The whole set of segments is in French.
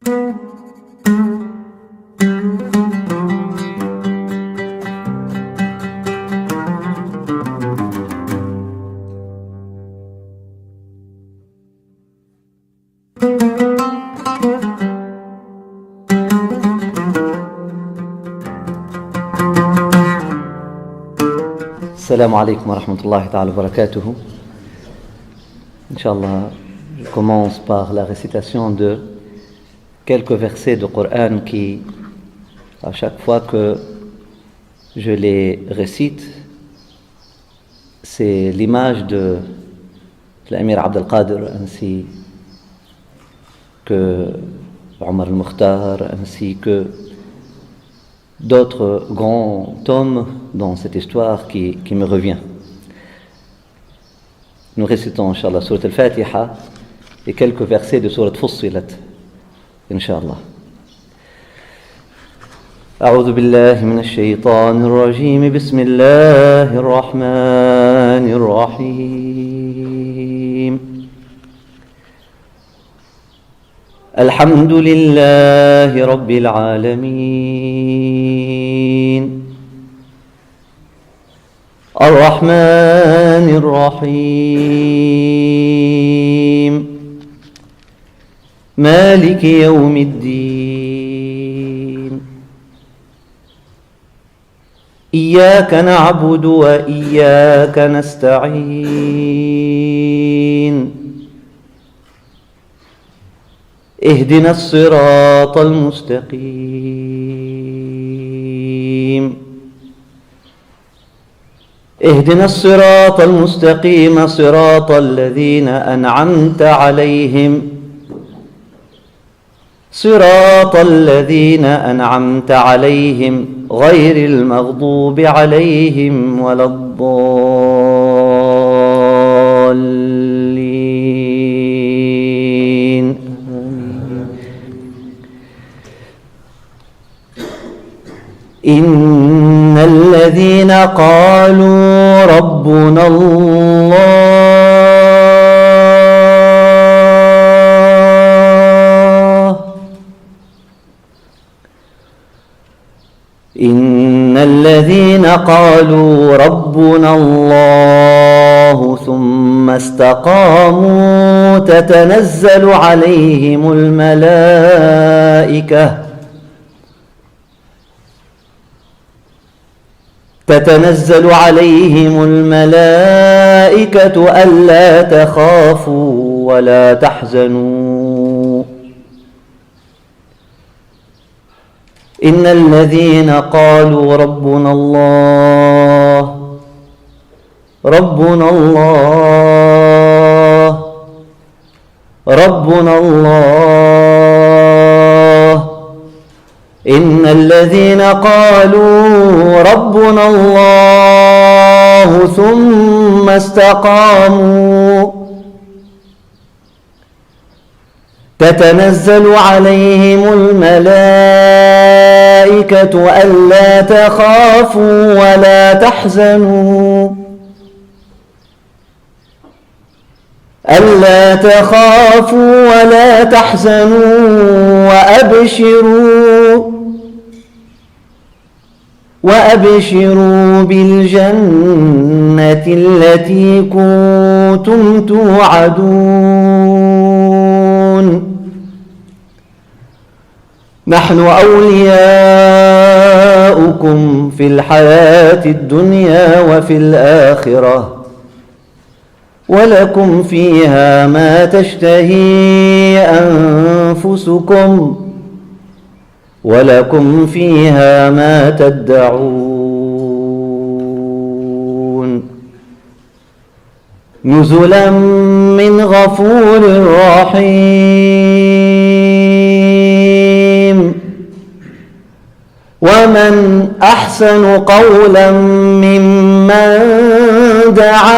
Assalamu alaikum wa rahmatullahi ta'ala wa barakatuhu. Inch'Allah, je commence par la récitation de quelques versets du Coran qui, à chaque fois que je les récite, c'est l'image de l'Amir Abd al-Qadir ainsi que Omar al-Mukhtar ainsi que d'autres grands tomes dans cette histoire qui me revient. Nous récitons, Inch'Allah, Surat al-Fatiha et quelques versets de Surat Fussilat, Inch'Allah. أعوذ بالله من الشيطان الرجيم بسم الله الرحمن الرحيم الحمد لله رب العالمين الرحمن الرحيم مالك يوم الدين إياك نعبد وإياك نستعين اهدنا الصراط المستقيم اهدنا الصراط المستقيم صراط الذين أنعمت عليهم صراط الذين أنعمت عليهم غير المغضوب عليهم ولا الضالين إن الذين قالوا ربنا الله إن الذين قالوا ربنا الله ثم استقاموا تتنزل عليهم الملائكة ألا تخافوا ولا تحزنوا إن الذين قالوا ربنا الله ربنا الله ربنا الله إن الذين قالوا ربنا الله ثم استقاموا تتنزل عليهم الملائكة ألا تخافوا ولا تحزنوا وأبشروا بالجنة التي كنتم توعدون نحن أولياؤكم في الحياة الدنيا وفي الآخرة ولكم فيها ما تشتهي أنفسكم ولكم فيها ما تدعون نزلا من غفور رحيم ومن أحسن قولا ممن دعا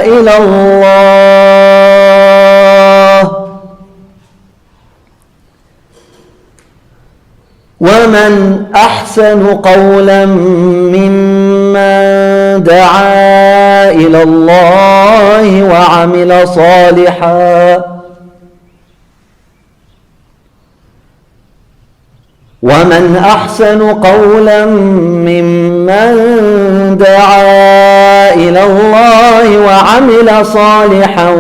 إلى الله ومن أحسن قولا ممن دعا إلى الله وعمل صالحا ومن أحسن قولا ممن دعا إلى الله وعمل صالحا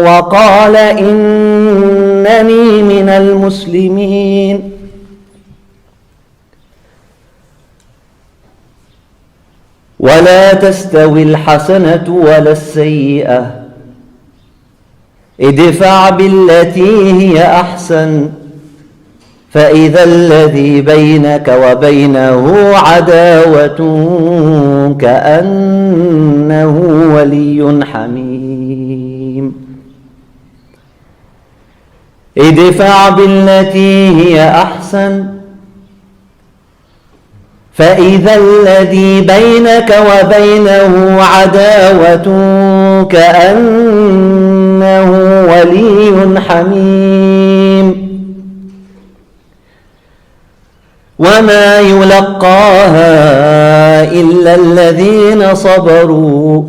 وقال إنني من المسلمين. ولا تستوي الحسنة ولا السيئة ادفع بالتي هي أحسن فإذا الذي بينك وبينه عداوة كأنه ولي حميم. ادفع بالتي هي أحسن فإذا الذي بينك وبينه عداوة كأنه ولي حميم. وما يلقاها إلا الذين صبروا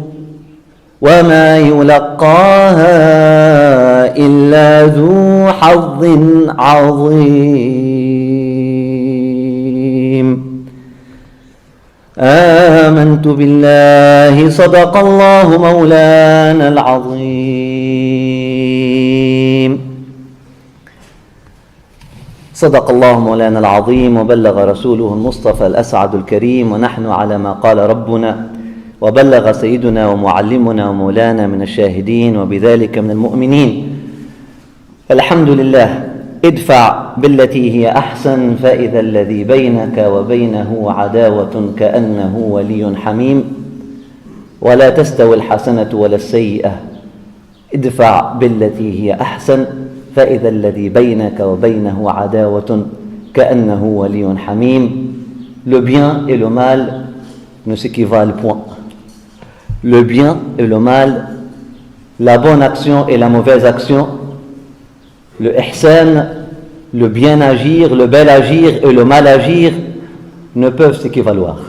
وما يلقاها إلا ذو حظ عظيم. آمنت بالله صدق الله مولانا العظيم. صدق الله مولانا العظيم وبلغ رسوله المصطفى الأسعد الكريم، ونحن على ما قال ربنا وبلغ سيدنا ومعلمنا ومولانا من الشاهدين وبذلك من المؤمنين. الحمد لله. ادفع بالتي هي أحسن فإذا الذي بينك وبينه عداوة كأنه ولي حميم. ولا تستوي الحسنة ولا السيئة ادفع بالتي هي أحسن فإذا الذي بينك وبينه عداوة كأنه ولي حميم. Le bien et le mal ne s'équivalent point. Le bien et le mal, la bonne action et la mauvaise action, le ihsan, le bien agir, le bel agir et le mal agir ne peuvent s'équivaloir,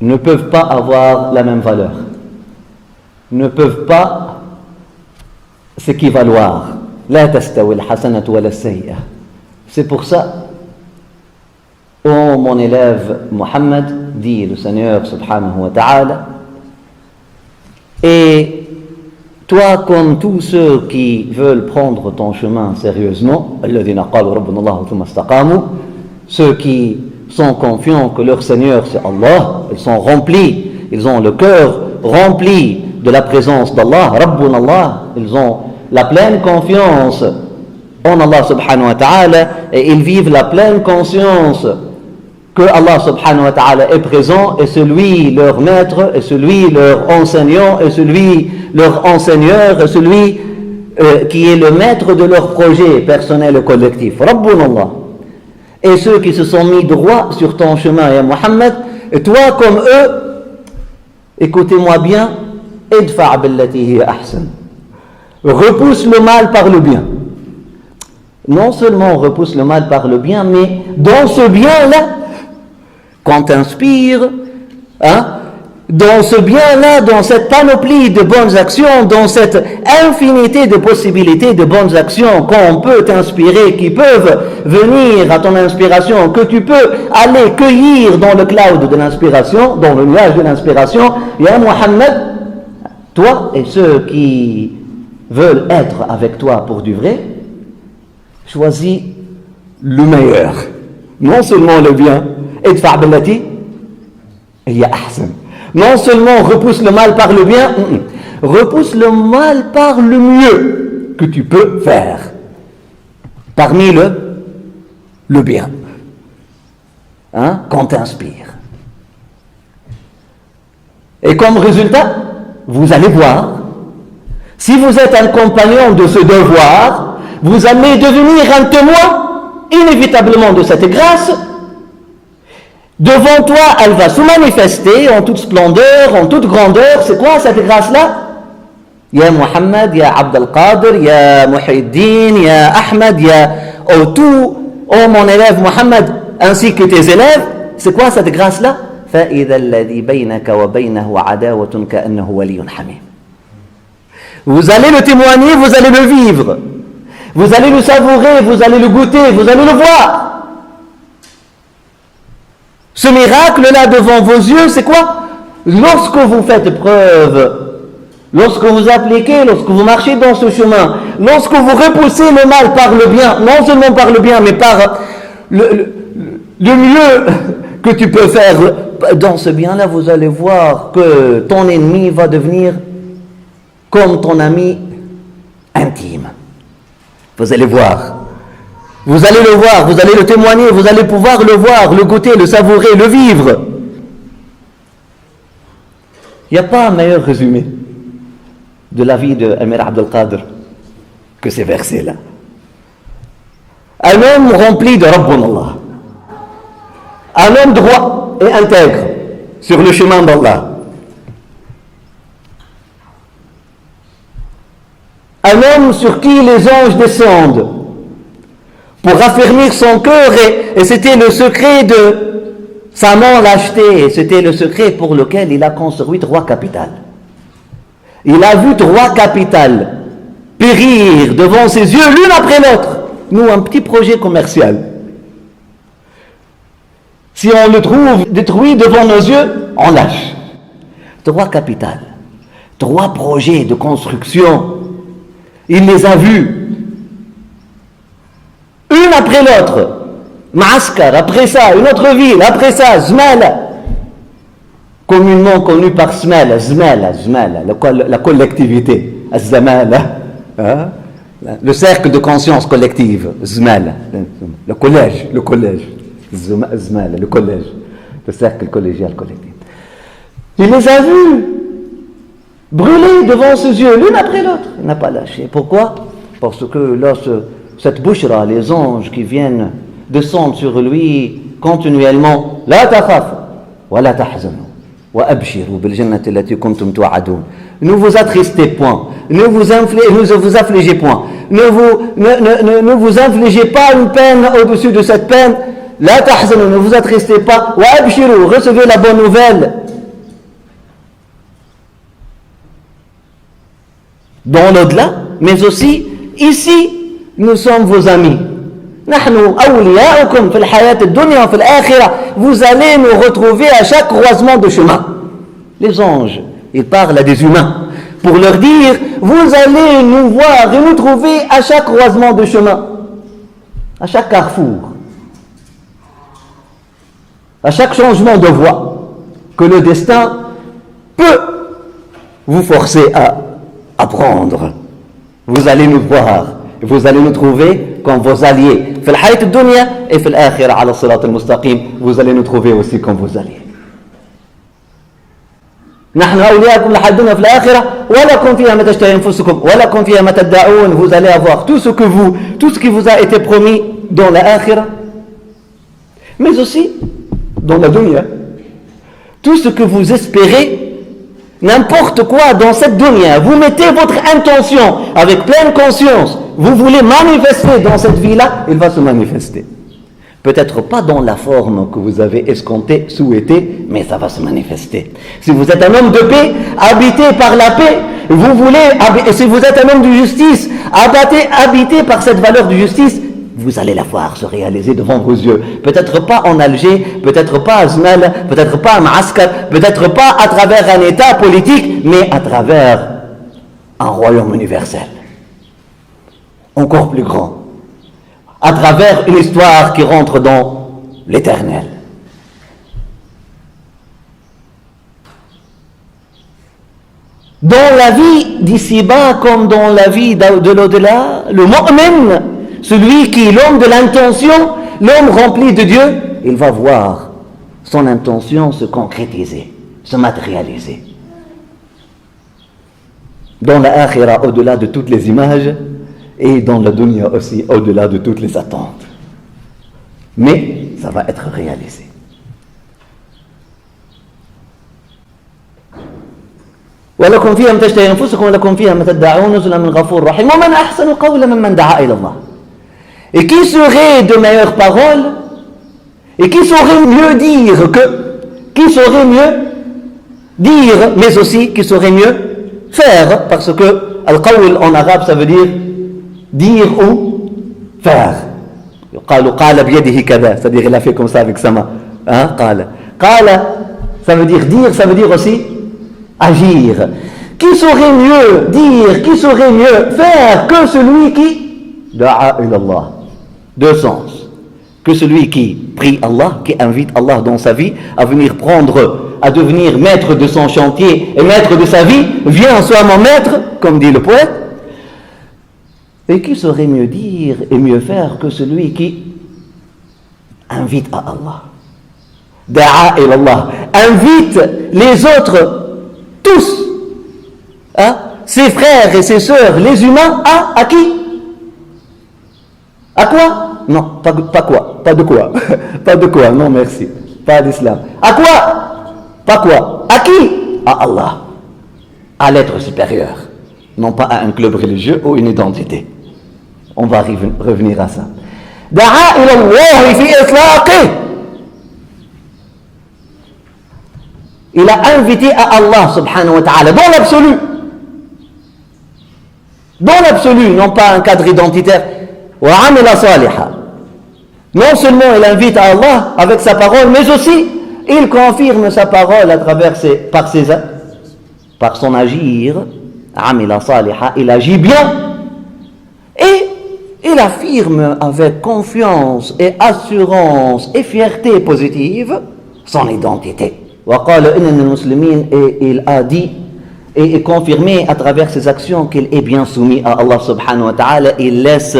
ne peuvent pas avoir la même valeur, ne peuvent pas s'équivaloir. La tastawi al-hasanatu wa la-sayyi'a. C'est pour ça, ô mon élève Mohammed, dit le Seigneur subhanahu wa ta'ala, et toi comme tous ceux qui veulent prendre ton chemin sérieusement, alladhina qalu rabbuna Allah thumma istaqamu, ceux qui sont confiants que leur Seigneur c'est Allah, ils sont remplis, ils ont le cœur rempli de la présence d'Allah, rabbuna Allah, ils ont la pleine confiance en Allah subhanahu wa ta'ala et ils vivent la pleine conscience que Allah subhanahu wa ta'ala est présent et celui leur maître et celui leur enseignant et celui leur enseigneur et celui qui est le maître de leur projet personnel et collectif. Rabbuna Allah. Et ceux qui se sont mis droit sur ton chemin, ya Muhammad, et toi comme eux, écoutez-moi bien, idfa' billati hiya ahsan. Repousse le mal par le bien. Non seulement repousse le mal par le bien, mais dans ce bien-là, quand t'inspires, dans ce bien-là, dans cette panoplie de bonnes actions, dans cette infinité de possibilités de bonnes actions qu'on peut t'inspirer, qui peuvent venir à ton inspiration, que tu peux aller cueillir dans le cloud de l'inspiration, dans le nuage de l'inspiration, ya Muhammad, toi et ceux qui veulent être avec toi pour du vrai, choisis le meilleur. Non seulement le bien, idfa' billati hiya ahsan. Non seulement repousse le mal par le bien, repousse le mal par le mieux que tu peux faire. Parmi le bien. Qu'on t'inspire. Et comme résultat, vous allez voir, si vous êtes un compagnon de ce devoir, vous allez devenir un témoin inévitablement de cette grâce. Devant toi, elle va se manifester en toute splendeur, en toute grandeur. C'est quoi cette grâce-là? Ya Muhammad, ya Abd al-Qadir, ya Muhyiddin, ya Ahmed, ya tout, oh mon élève Muhammad, ainsi que tes élèves. C'est quoi cette grâce-là? فَإِذَا الَّذِي بَيْنَكَ وَبَيْنَهُ عَدَاوَةٌ كَأَنَّهُ وَلِيٌّ حَمِيمٌ. Vous allez le témoigner, vous allez le vivre. Vous allez le savourer, vous allez le goûter, vous allez le voir. Ce miracle-là devant vos yeux, c'est quoi? Lorsque vous faites preuve, lorsque vous appliquez, lorsque vous marchez dans ce chemin, lorsque vous repoussez le mal par le bien, non seulement par le bien, mais par le mieux que tu peux faire dans ce bien-là, vous allez voir que ton ennemi va devenir comme ton ami intime. Vous allez voir. Vous allez le voir, vous allez le témoigner, vous allez pouvoir le voir, le goûter, le savourer, le vivre. Il n'y a pas un meilleur résumé de la vie d'Amir Abdel Qadir que ces versets-là. Un homme rempli de Rabbun Allah. Un homme droit et intègre sur le chemin d'Allah. Un homme sur qui les anges descendent pour raffermir son cœur, et c'était le secret de sa non-lâcheté, c'était le secret pour lequel il a construit 3 capitales. Il a vu 3 capitales périr devant ses yeux l'une après l'autre. Nous, un petit projet commercial. Si on le trouve détruit devant nos yeux, on lâche. 3 capitales, 3 projets de construction. Il les a vus une après l'autre. Maaskar, après ça, une autre ville, après ça, Zmala, communément connu par Zmala, la collectivité, Zamala, hein? Le cercle de conscience collective, Zmala, le collège, Zmala, le collège, le cercle collégial collectif. Il les a vus brûler devant ses yeux, l'une après l'autre. Il n'a pas lâché. Pourquoi? Parce que là, cette bouchera, les anges qui viennent descendre sur lui continuellement, la takhaf wa la tahzanu wa abshiru bil jannati allati kuntum tu'adun. Ne vous attristez point, ne vous affligez point, ne vous infligez pas une peine au-dessus de cette peine. La tahzanu, ne vous attristez pas, wa abshiru, recevez la bonne nouvelle. Dans l'au-delà, mais aussi ici, nous sommes vos amis. Vous allez nous retrouver à chaque croisement de chemin. Les anges, ils parlent à des humains pour leur dire, vous allez nous voir et nous trouver à chaque croisement de chemin, à chaque carrefour, à chaque changement de voie que le destin peut vous forcer à prendre. Vous allez nous voir, vous allez nous trouver comme vos alliés. في الحياة الدنيا et في الآخرة على الصراط المستقيم. Vous allez nous trouver aussi comme vos alliés. نحن أولياءكم الحياة الدنيا في الآخرة ولكم فيها ما تشتهي أنفسكم ولكم فيها ما تدعون. Vous allez avoir tout ce qui vous a été promis dans la akhira, mais aussi dans la dunya. Tout ce que vous espérez, n'importe quoi dans cette dunya, vous mettez votre intention avec pleine conscience, vous voulez manifester dans cette vie-là, il va se manifester. Peut-être pas dans la forme que vous avez escompté, souhaité, mais ça va se manifester. Si vous êtes un homme de paix, habité par la paix, et si vous êtes un homme de justice, habité par cette valeur de justice, vous allez la voir se réaliser devant vos yeux. Peut-être pas en Alger, peut-être pas à Zmal, peut-être pas à Maaskar, peut-être pas à travers un État politique, mais à travers un royaume universel. Encore plus grand. À travers une histoire qui rentre dans l'éternel. Dans la vie d'ici-bas comme dans la vie de l'au-delà, le mu'min, celui qui est l'homme de l'intention, l'homme rempli de Dieu, il va voir son intention se concrétiser, se matérialiser. Dans la akhira, au-delà de toutes les images, et dans la dunya aussi, au-delà de toutes les attentes. Mais ça va être réalisé. ولكم فيها ما تشتهي أنفسكم ولكم فيها ما تدعون نزلا من غفور رحيم ومن أحسن قولا ممن دعا إلى الله. Et qui serait de meilleures paroles et qui saurait mieux dire qui saurait mieux dire, mais aussi qui saurait mieux faire, parce que al-qawl en arabe ça veut dire dire ou faire. قال بيده كذا, c'est-à-dire il a fait comme ça avec sa main. Hein, qala. Qala, ça veut dire, ça veut dire aussi agir. Qui saurait mieux dire, qui saurait mieux faire que celui qui da'a ilallah? Deux sens. Que celui qui prie Allah, qui invite Allah dans sa vie à venir à devenir maître de son chantier et maître de sa vie, vient en soi mon maître, comme dit le poète. Et qui saurait mieux dire et mieux faire que celui qui invite à Allah? Da'a ilallah. Invite les autres, tous, hein, ses frères et ses sœurs, les humains, à qui? À quoi? Non, pas quoi, pas de quoi, pas de quoi, non merci, pas d'islam. À quoi? Pas quoi? À qui? À Allah, à l'être supérieur, non pas à un club religieux ou une identité. On va revenir à ça. Da'a ila Allah fi itlaqih. Il a invité à Allah subhanahu wa ta'ala dans l'absolu. Dans l'absolu, non pas un cadre identitaire. Non seulement il invite à Allah avec sa parole, mais aussi il confirme sa parole à travers par son agir. Il agit bien et il affirme avec confiance et assurance et fierté positive son identité. Et il a dit et confirmé à travers ses actions qu'il est bien soumis à Allah subhanahu wa ta'ala. Il laisse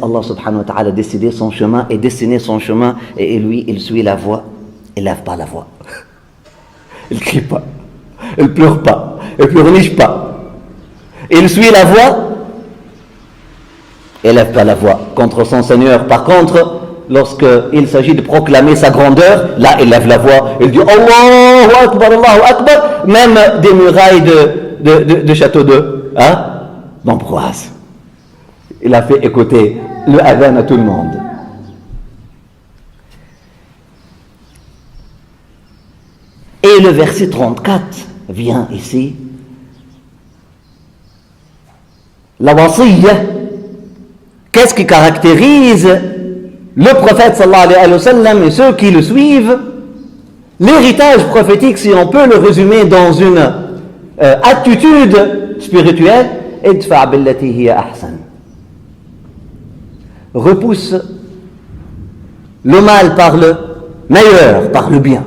Allah subhanahu wa ta'ala décider son chemin et dessiner son chemin, et lui il suit la voie, il lève pas la voix, il crie pas, il pleure pas, il pleurniche pas, il suit la voie, il lève pas la voix contre son Seigneur. Par contre, lorsqu'il s'agit de proclamer sa grandeur, là il lève la voix, il dit Allahu Akbar, même des murailles de château d'Ambroise. Il a fait écouter le adhan à tout le monde. Et le verset 34 vient ici. La wasiyya. Qu'est-ce qui caractérise le prophète sallallahu alayhi wa sallam et ceux qui le suivent? L'héritage prophétique, si on peut le résumer dans une attitude spirituelle, idfa' billati hiya ahsan. Repousse le mal par le meilleur, par le bien.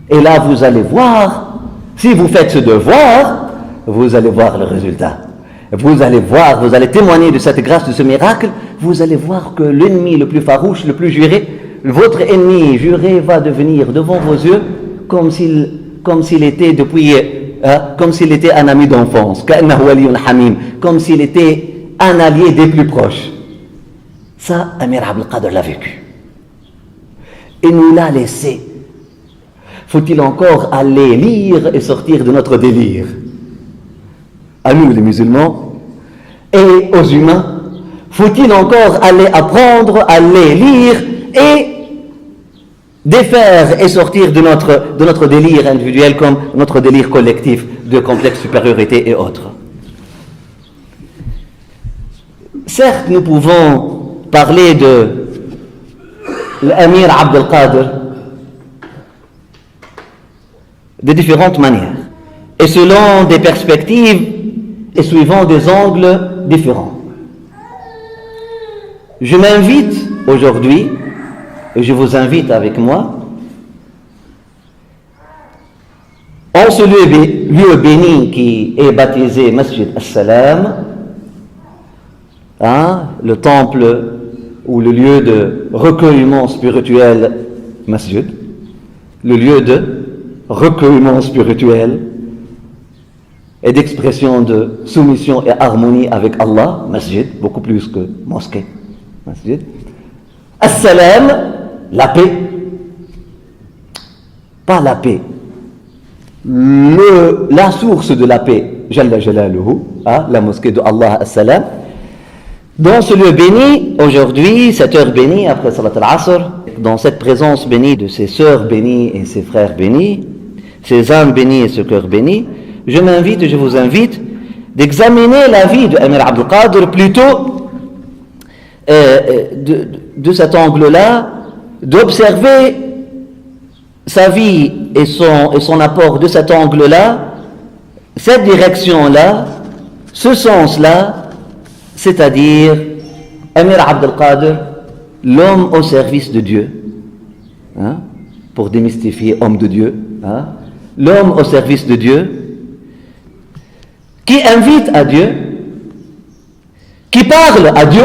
Et là, vous allez voir, si vous faites ce devoir, vous allez voir le résultat. Vous allez voir, vous allez témoigner de cette grâce, de ce miracle. Vous allez voir que l'ennemi le plus farouche, le plus juré, votre ennemi juré va devenir devant vos yeux comme s'il était comme s'il était un ami d'enfance, comme s'il était un allié des plus proches. Ça, Amir Abdel Qadir l'a vécu. Et nous l'a laissé. Faut-il encore aller lire et sortir de notre délire? À nous les musulmans et aux humains, faut-il encore aller apprendre, aller lire et défaire et sortir de notre délire individuel comme notre délire collectif de complexe supériorité et autres? Certes, nous pouvons parler de l'Amir Abdel Qadir de différentes manières et selon des perspectives et suivant des angles différents. Je m'invite aujourd'hui, et je vous invite avec moi, en ce lieu béni qui est baptisé Masjid As-Salam, le temple ou le lieu de recueillement spirituel Masjid, le lieu de recueillement spirituel et d'expression de soumission et harmonie avec Allah, Masjid, beaucoup plus que mosquée, Masjid. As-Salam, la paix, pas la paix, la source de la paix, Jalla Jalaluhu, la mosquée de Allah As-Salam. Dans ce lieu béni, aujourd'hui, cette heure bénie, après Salat al-Asr, dans cette présence bénie de ses sœurs bénies et ses frères bénis, ses âmes bénies et ce cœur béni, je vous invite d'examiner la vie de Amir Abdel Qadir plutôt de cet angle-là, d'observer sa vie et son apport de cet angle-là, cette direction-là, ce sens-là, c'est-à-dire Amir Abd al-Qadir, l'homme au service de Dieu, hein, pour démystifier homme de Dieu, hein, l'homme au service de Dieu, qui invite à Dieu, qui parle à Dieu,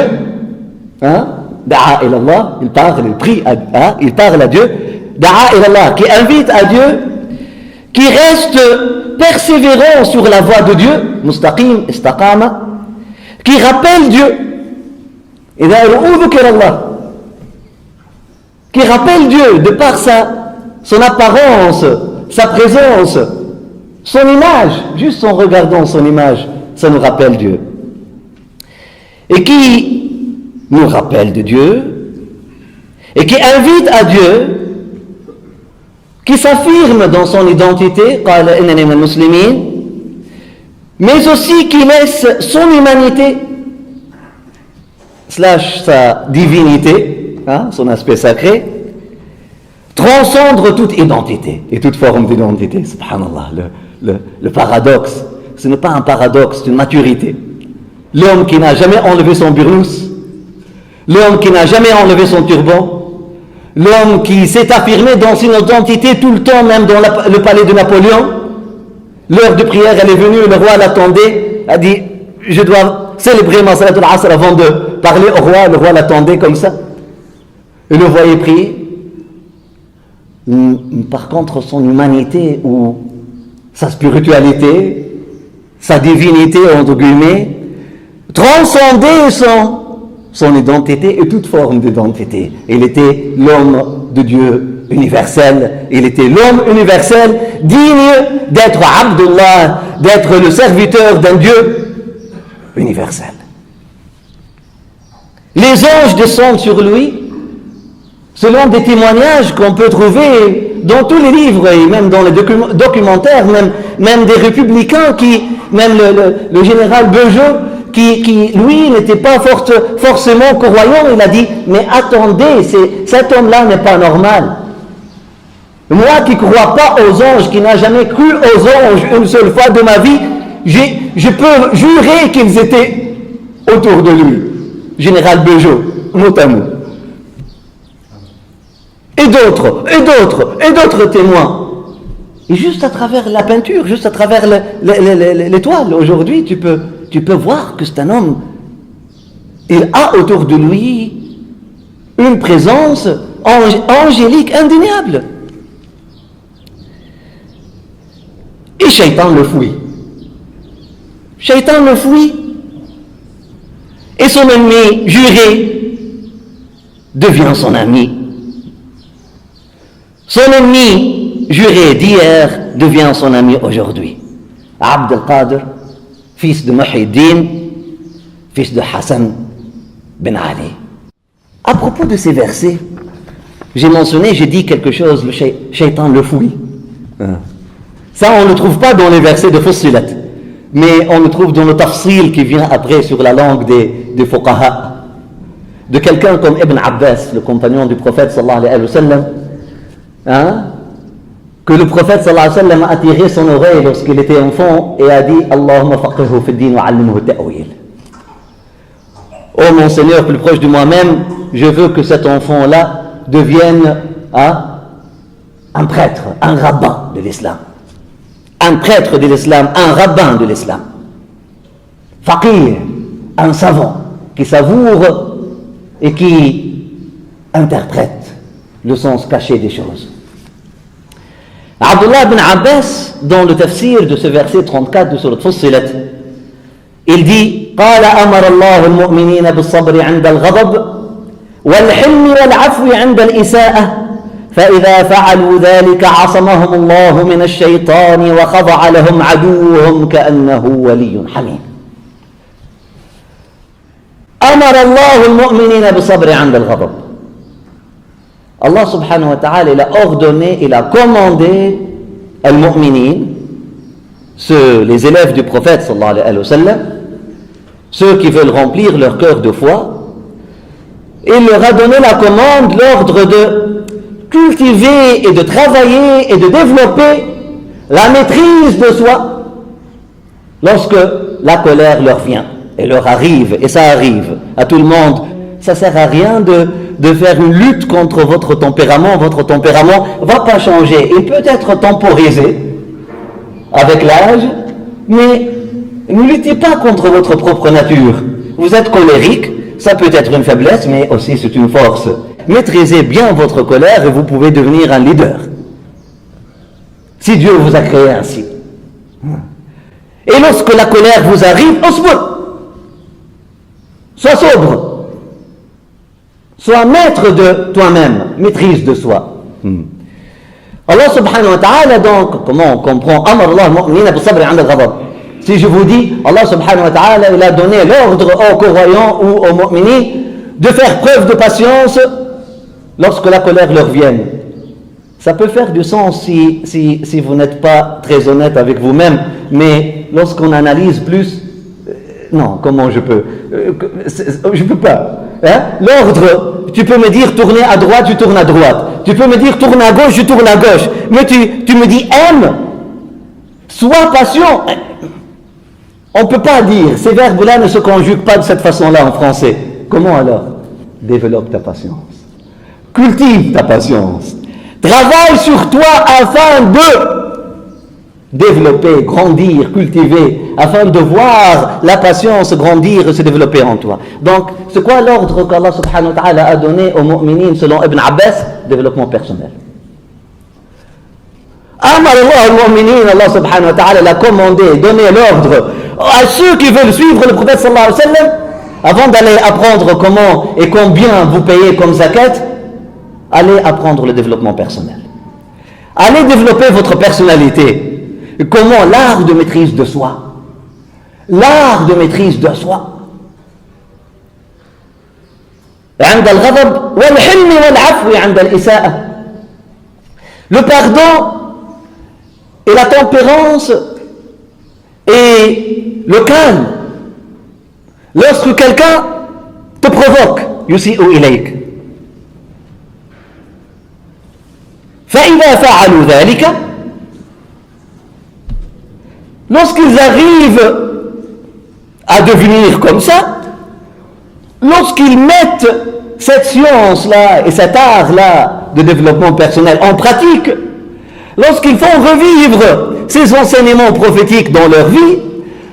hein, da'a ilallah, il parle, il prie, il parle à Dieu, da'a ilallah, qui invite à Dieu, qui reste persévérant sur la voie de Dieu, mustaqim, istaqama, qui rappelle Dieu, qui rappelle Dieu de par son apparence, sa présence, son image, juste en regardant son image, ça nous rappelle Dieu. Et qui nous rappelle de Dieu, et qui invite à Dieu, qui s'affirme dans son identité, mais aussi qui laisse son humanité, slash sa divinité, hein, son aspect sacré, transcendre toute identité et toute forme d'identité. Subhanallah, le paradoxe, ce n'est pas un paradoxe, c'est une maturité. L'homme qui n'a jamais enlevé son burnous, l'homme qui n'a jamais enlevé son turban, l'homme qui s'est affirmé dans son identité tout le temps, même dans le palais de Napoléon, l'heure de prière, elle est venue, le roi l'attendait, a dit, je dois célébrer ma salat al-asr avant de parler au roi, le roi l'attendait comme ça, et le voyait prier. Par contre, son humanité ou sa spiritualité, sa divinité, entre guillemets, transcendait son identité et toute forme d'identité. Il était l'homme de Dieu universel, il était l'homme universel digne d'être Abdullah, d'être le serviteur d'un Dieu universel. Les anges descendent sur lui selon des témoignages qu'on peut trouver dans tous les livres et même dans les documentaires, même des républicains même le général Beugeot, qui lui n'était pas forcément croyant, il a dit, mais attendez, cet homme-là n'est pas normal. Moi qui ne crois pas aux anges, qui n'a jamais cru aux anges une seule fois de ma vie, je peux jurer qu'ils étaient autour de lui. Général Beugeot, mot à mot. Et d'autres témoins. Et juste à travers la peinture, juste à travers l'étoile, aujourd'hui, tu peux voir que c'est un homme. Il a autour de lui une présence angélique indéniable. Et Shaitan le fouille. Shaitan le fouille. Et son ennemi juré devient son ami. Son ennemi juré d'hier devient son ami aujourd'hui. Abd al-Qadir, fils de Muhyiddin, fils de Hassan ben Ali. À propos de ces versets, j'ai dit quelque chose, le Shaitan le fouille. Ça, on ne le trouve pas dans les versets de Fussilat, mais on le trouve dans le tafsil qui vient après sur la langue des fuqaha, de quelqu'un comme Ibn Abbas, le compagnon du prophète sallallahu alayhi wa sallam, hein, que le prophète sallallahu alayhi wa sallam a tiré son oreille lorsqu'il était enfant et a dit Allahumma faqihhu fi din wa 'allimhu ta'wil. Oh mon Seigneur, plus proche de moi-même, je veux que cet enfant-là devienne un prêtre, un rabbin de l'islam. Un prêtre de l'islam, un rabbin de l'islam. Faqih, un savant qui savoure et qui interprète le sens caché des choses. Abdullah ibn Abbas, dans le tafsir de ce verset 34 de Surat Fussilat, il dit قال أمر الله المؤمنين بالصبر عند الغضب والحلم والعفو عند الإساءة فإذا فعلوا ذلك عصمهم الله من الشيطان وخضع لهم عدوهم كأنه ولي حميم. أمر الله المؤمنين بالصبر عند الغضب. Allah subhanahu wa ta'ala, il a ordonné, il a commandé al-mu'minin, les élèves du prophète sallallahu alayhi wa sallam, ceux qui veulent remplir leur cœur de foi, il leur a donné la commande, l'ordre de cultiver et de travailler et de développer la maîtrise de soi lorsque la colère leur vient et leur arrive, et ça arrive à tout le monde. Ça ne sert à rien de faire une lutte contre votre tempérament ne va pas changer, il peut être temporisé avec l'âge, mais ne luttez pas contre votre propre nature. Vous êtes colérique, ça peut être une faiblesse, mais aussi c'est une force. Maîtrisez bien votre colère et vous pouvez devenir un leader. Si Dieu vous a créé ainsi. Et lorsque la colère vous arrive, sois sobre. Sois maître de toi-même, maîtrise de soi. Allah subhanahu wa ta'ala, donc, comment on comprend Amar Allah al-mu'minina bis-sabri 'inda al-ghadab. Si je vous dis, Allah subhanahu wa ta'ala, il a donné l'ordre aux croyants ou aux mu'minins de faire preuve de patience lorsque la colère leur vient. Ça peut faire du sens si vous n'êtes pas très honnête avec vous-même, mais lorsqu'on analyse plus, non, comment je peux je peux pas. Hein? L'ordre, tu peux me dire tourner à droite, je tourne à droite. Tu peux me dire tourne à gauche, je tourne à gauche. Mais tu me dis aime, sois patient. On ne peut pas dire, ces verbes-là ne se conjuguent pas de cette façon-là en français. Comment alors? Développe ta patience. Cultive ta patience. Travaille sur toi afin de développer, grandir, cultiver, afin de voir la patience grandir et se développer en toi. Donc, c'est quoi l'ordre qu'Allah subhanahu wa ta'ala a donné aux mu'minines selon Ibn Abbas? Développement personnel. Amar Allah al-mu'minin, Allah subhanahu wa ta'ala l'a commandé, donné l'ordre à ceux qui veulent suivre le prophète sallallahu alayhi wa sallam, avant d'aller apprendre comment et combien vous payez comme zakat, allez apprendre le développement personnel. Allez développer votre personnalité. Comment? L'art de maîtrise de soi. L'art de maîtrise de soi. عند الغضب والحلم والعفو عند الإساءة. Le pardon et la tempérance et le calme. Lorsque quelqu'un te provoque, يسيء إليك. فإذا فعلوا ذلك, lorsqu'ils arrivent à devenir comme ça, lorsqu'ils mettent cette science-là et cet art-là de développement personnel en pratique, lorsqu'ils font revivre ces enseignements prophétiques dans leur vie,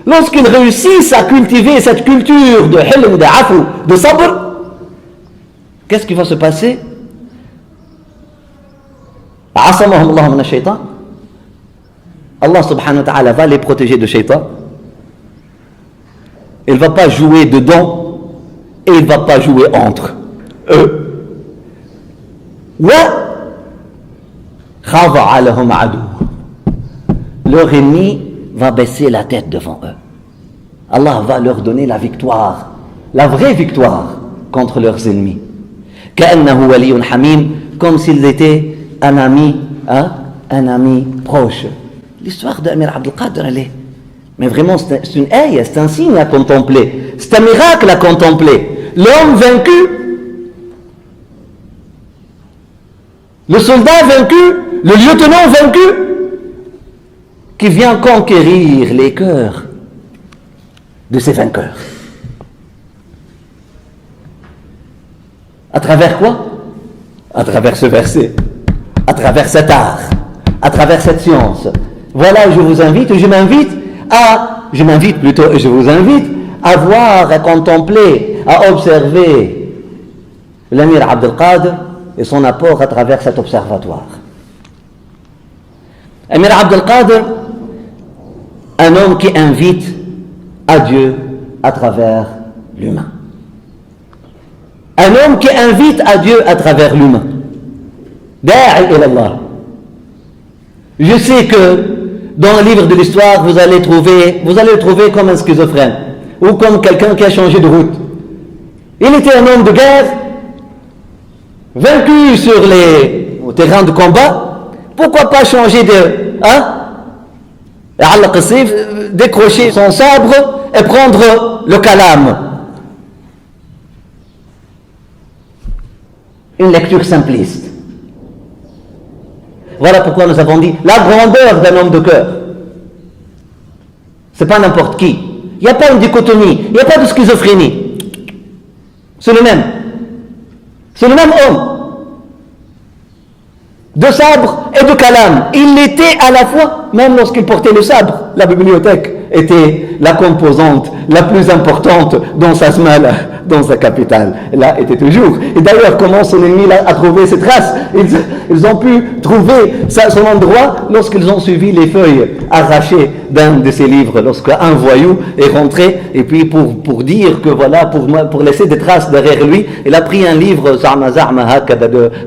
lorsqu'ils réussissent à cultiver cette culture de hilm, de afou, de sabr, qu'est-ce qui va se passer? عصمهم الله من الشيطان. Allah subhanahu wa ta'ala va les protéger de shaitan. Il ne va pas jouer dedans et il ne va pas jouer entre eux. Leur ennemi va baisser la tête devant eux. Allah va leur donner la victoire, la vraie victoire contre leurs ennemis. كأنه ولي حميم, comme s'ils étaient un ami proche. L'histoire d'Amir Abdel Qadir, elle est, mais vraiment c'est une ayah, c'est un signe à contempler, c'est un miracle à contempler. L'homme vaincu, le soldat vaincu, le lieutenant vaincu, qui vient conquérir les cœurs de ses vainqueurs. À travers quoi? À travers ce verset, à travers cet art, à travers cette science. Voilà, je vous invite, je vous invite à voir, à contempler, à observer l'Amir Abdel Qadir et son apport à travers cet observatoire. Amir Abdel Qadir, un homme qui invite à Dieu à travers l'humain. Un homme qui invite à Dieu à travers l'humain. Da'i ila Allah. Je sais que dans le livre de l'histoire, vous allez le trouver comme un schizophrène ou comme quelqu'un qui a changé de route. Il était un homme de guerre, vaincu au terrain de combat. Pourquoi pas changer décrocher son sabre et prendre le calame? une lecture simpliste. Voilà pourquoi nous avons dit la grandeur d'un homme de cœur. C'est pas n'importe qui. Il n'y a pas une dichotomie, il n'y a pas de schizophrénie. C'est le même. C'est le même homme. De sabre et de calame. Il était à la fois, même lorsqu'il portait le sabre, la bibliothèque était la composante la plus importante dans sa smala, dans sa capitale. Là était toujours. Et d'ailleurs, comment son ennemi a trouvé cette trace? Ils ont pu trouver son endroit lorsqu'ils ont suivi les feuilles arrachées d'un de ses livres, lorsqu'un voyou est rentré, et puis pour dire que voilà, pour laisser des traces derrière lui, il a pris un livre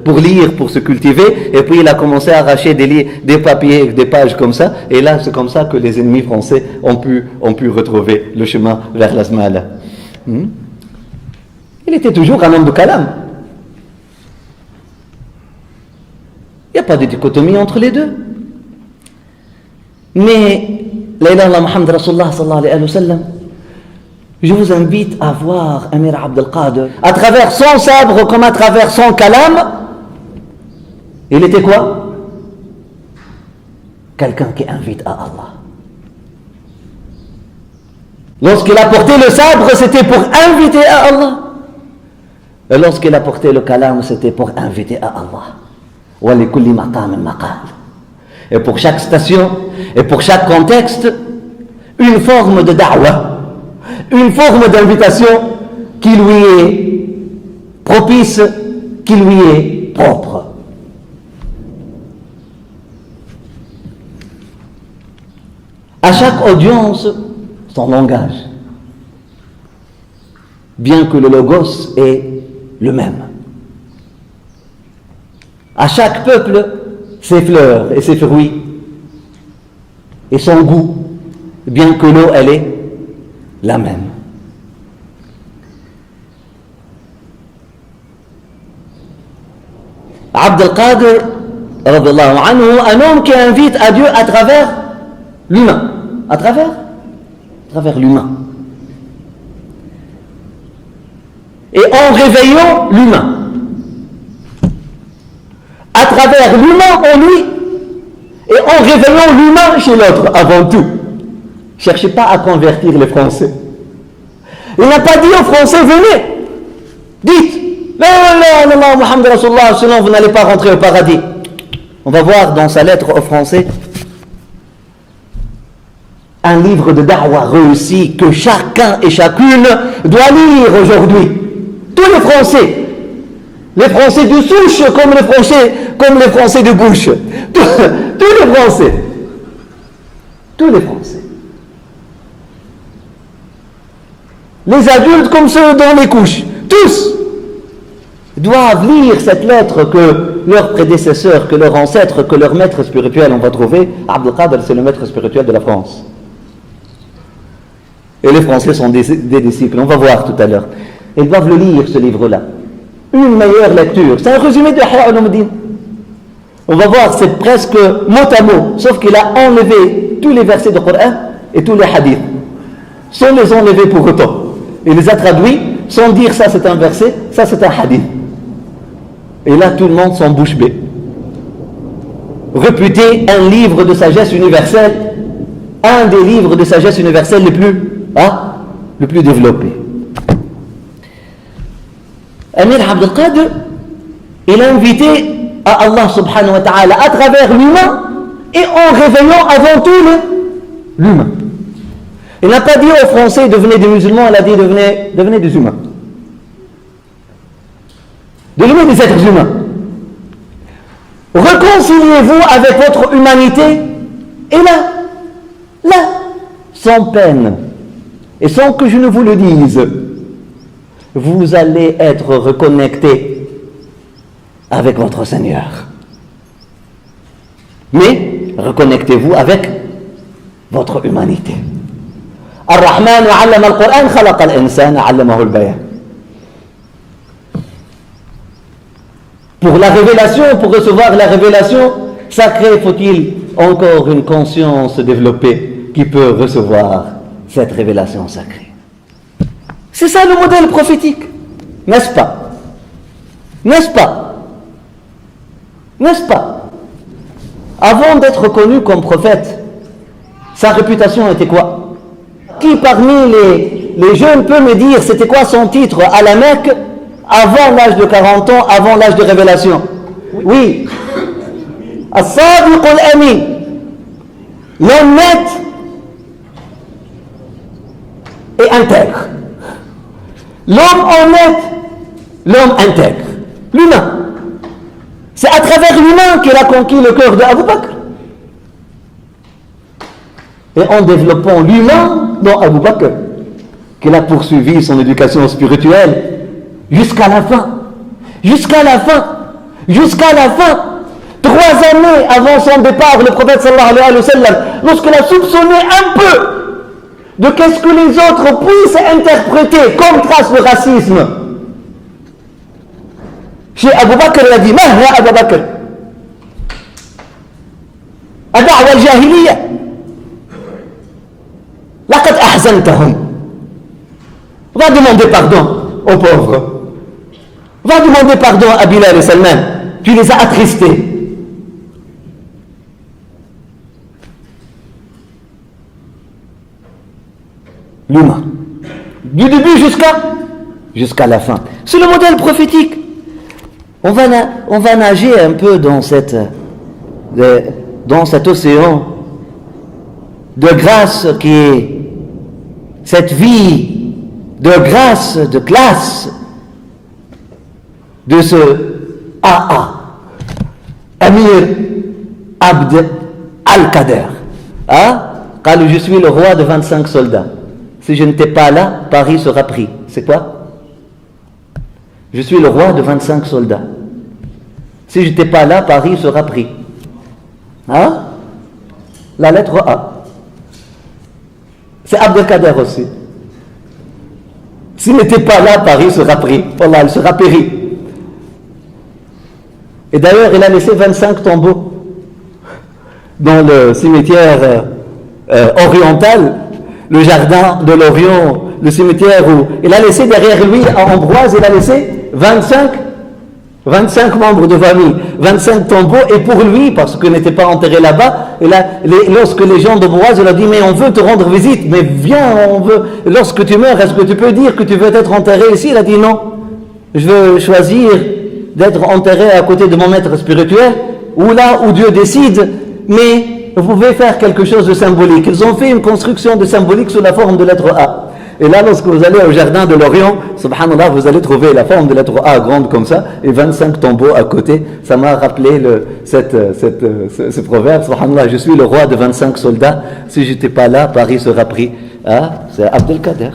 pour lire, pour se cultiver, et puis il a commencé à arracher des papiers, des pages comme ça, et là c'est comme ça que les ennemis français ont pu retrouver le chemin vers la smala. Il était toujours un homme de calame. Il n'y a pas de dichotomie entre les deux. Mais, la ilaha illallah Muhammad Rasulullah sallallahu alayhi wa sallam, je vous invite à voir Amir Abd al-Qadir, à travers son sabre comme à travers son calame, il était quoi? Quelqu'un qui invite à Allah. Lorsqu'il a porté le sabre, c'était pour inviter à Allah. Et lorsqu'il a porté le kalam, c'était pour inviter à Allah. Et pour chaque station, et pour chaque contexte, une forme de da'wah, une forme d'invitation qui lui est propice, qui lui est propre. À chaque audience, son langage, bien que le logos est le même. À chaque peuple, ses fleurs et ses fruits, et son goût, bien que l'eau, elle est la même. Abd al-Qadir, radiyallahu anhu, un homme qui invite à Dieu à travers l'humain. À travers l'humain. Et en réveillant l'humain. À travers l'humain en lui et en réveillant l'humain chez l'autre avant tout. Cherchez pas à convertir les Français. Il n'a pas dit aux Français, venez, dites, la Muhammad Rasulullah, sinon vous n'allez pas rentrer au paradis. On va voir dans sa lettre aux Français un livre de da'wah réussi que chacun et chacune doit lire aujourd'hui. Tous les Français de souche comme les Français de bouche, tous les Français, les adultes comme ceux dans les couches, tous doivent lire cette lettre que leurs prédécesseurs, que leurs ancêtres, que leur maître spirituel, on va trouver. Abd al-Qadir, c'est le maître spirituel de la France. Et les Français sont des disciples, on va voir tout à l'heure. Ils doivent le lire, ce livre-là. Une meilleure lecture. C'est un résumé de Ihya Ulumuddin. On va voir, c'est presque mot à mot, sauf qu'il a enlevé tous les versets du Coran et tous les hadiths, sans les enlever pour autant. Il les a traduits sans dire ça c'est un verset, ça c'est un hadith. Et là, tout le monde s'en bouche bée. Réputé un livre de sagesse universelle, un des livres de sagesse universelle le plus développé. Amir Abd al-Qadir, il a invité à Allah subhanahu wa ta'ala à travers l'humain et en réveillant avant tout l'humain. Il n'a pas dit aux Français devenez des musulmans, il a dit devenez des humains. Devenez des êtres humains. Réconciliez-vous avec votre humanité et là, sans peine et sans que je ne vous le dise, vous allez être reconnecté avec votre Seigneur. Mais reconnectez-vous avec votre humanité. Ar-Rahman 'allama al-Qur'an, khalaqa al-insana 'allamahu al-bayan. Pour la révélation, pour recevoir la révélation sacrée, faut-il encore une conscience développée qui peut recevoir cette révélation sacrée. C'est ça le modèle prophétique, n'est-ce pas? N'est-ce pas? N'est-ce pas? Avant d'être connu comme prophète, sa réputation était quoi? Qui parmi les jeunes peut me dire c'était quoi son titre à la Mecque avant l'âge de 40 ans, avant l'âge de révélation? Oui. As-Sadiq al-Amin, l'homme net et intègre. L'homme honnête, l'homme intègre, l'humain. C'est à travers l'humain qu'il a conquis le cœur d'Abu Bakr. Et en développant l'humain dans Abu Bakr, qu'il a poursuivi son éducation spirituelle jusqu'à la fin. Jusqu'à la fin. Jusqu'à la fin. 3 années avant son départ, le prophète sallallahu alayhi wa sallam, lorsqu'il a soupçonné un peu de qu'est-ce que les autres puissent interpréter comme trace de racisme, chez Abu Bakr, il a dit: Mahra Abu Bakr, Ada'wa al-Jahiliya, laqad ahzantahum. Va demander pardon aux pauvres. Va demander pardon à Bilal et Salman. Tu les as attristés. L'humain. Du début jusqu'à la fin. C'est le modèle prophétique. On va nager un peu dans cet océan de grâce qui est cette vie de grâce, de classe de ce AA, Amir Abd al-Kader. Quand je suis le roi de 25 soldats. Si je n'étais pas là, Paris sera pris. C'est quoi? Je suis le roi de 25 soldats. Si je n'étais pas là, Paris sera pris. La lettre A. C'est Abdelkader aussi. S'il n'était pas là, Paris sera pris. Wallah, il sera péri. Et d'ailleurs, il a laissé 25 tombeaux dans le cimetière oriental, le jardin de l'Orient, le cimetière où il a laissé derrière lui, à Ambroise, il a laissé 25 membres de famille, 25 tombeaux, et pour lui, parce qu'il n'était pas enterré là-bas, lorsque les gens d'Ambroise lui ont dit: mais on veut te rendre visite, mais viens, on veut, lorsque tu meurs, est-ce que tu peux dire que tu veux être enterré ici? Il a dit: non, je veux choisir d'être enterré à côté de mon maître spirituel, ou là où Dieu décide, mais vous pouvez faire quelque chose de symbolique. Ils ont fait une construction de symbolique sous la forme de lettre A. Et là, lorsque vous allez au jardin de l'Orient, subhanallah, vous allez trouver la forme de lettre A grande comme ça, et 25 tombeaux à côté. Ça m'a rappelé ce proverbe, subhanallah, je suis le roi de 25 soldats, si je n'étais pas là, Paris sera pris. C'est Abdelkader.